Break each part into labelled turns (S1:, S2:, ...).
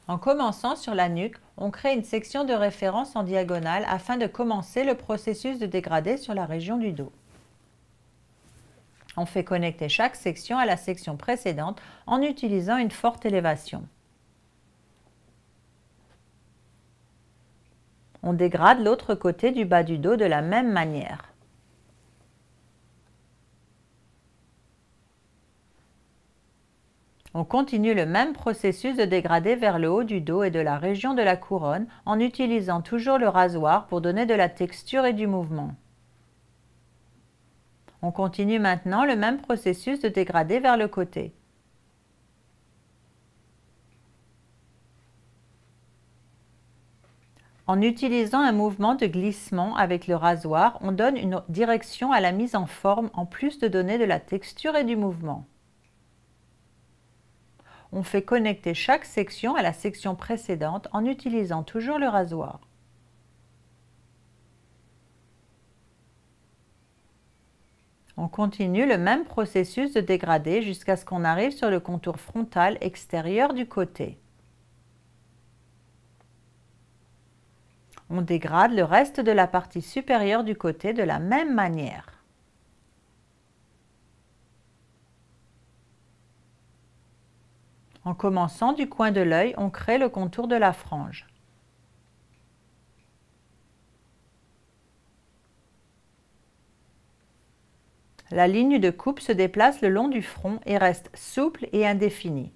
S1: En commençant sur la nuque, on crée une section de référence en diagonale afin de commencer le processus de dégradé sur la région du dos. On fait connecter chaque section à la section précédente en utilisant une forte élévation. On dégrade l'autre côté du bas du dos de la même manière. On continue le même processus de dégradé vers le haut du dos et de la région de la couronne en utilisant toujours le rasoir pour donner de la texture et du mouvement. On continue maintenant le même processus de dégradé vers le côté. En utilisant un mouvement de glissement avec le rasoir, on donne une direction à la mise en forme en plus de donner de la texture et du mouvement. On fait connecter chaque section à la section précédente en utilisant toujours le rasoir. On continue le même processus de dégradé jusqu'à ce qu'on arrive sur le contour frontal extérieur du côté. On dégrade le reste de la partie supérieure du côté de la même manière. En commençant du coin de l'œil, on crée le contour de la frange. La ligne de coupe se déplace le long du front et reste souple et indéfinie.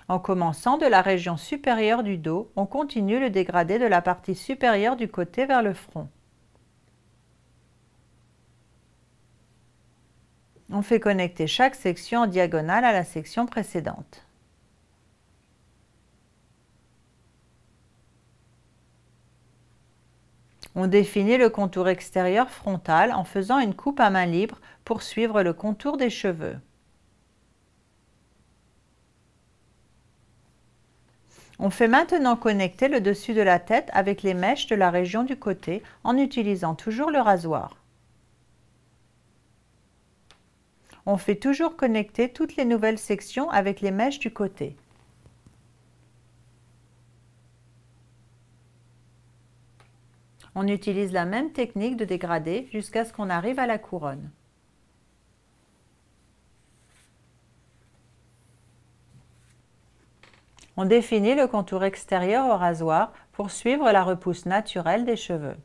S1: En commençant de la région supérieure du dos, on continue le dégradé de la partie supérieure du côté vers le front. On fait connecter chaque section en diagonale à la section précédente. On définit le contour extérieur frontal en faisant une coupe à main libre pour suivre le contour des cheveux. On fait maintenant connecter le dessus de la tête avec les mèches de la région du côté en utilisant toujours le rasoir. On fait toujours connecter toutes les nouvelles sections avec les mèches du côté. On utilise la même technique de dégradé jusqu'à ce qu'on arrive à la couronne. On définit le contour extérieur au rasoir pour suivre la repousse naturelle des cheveux.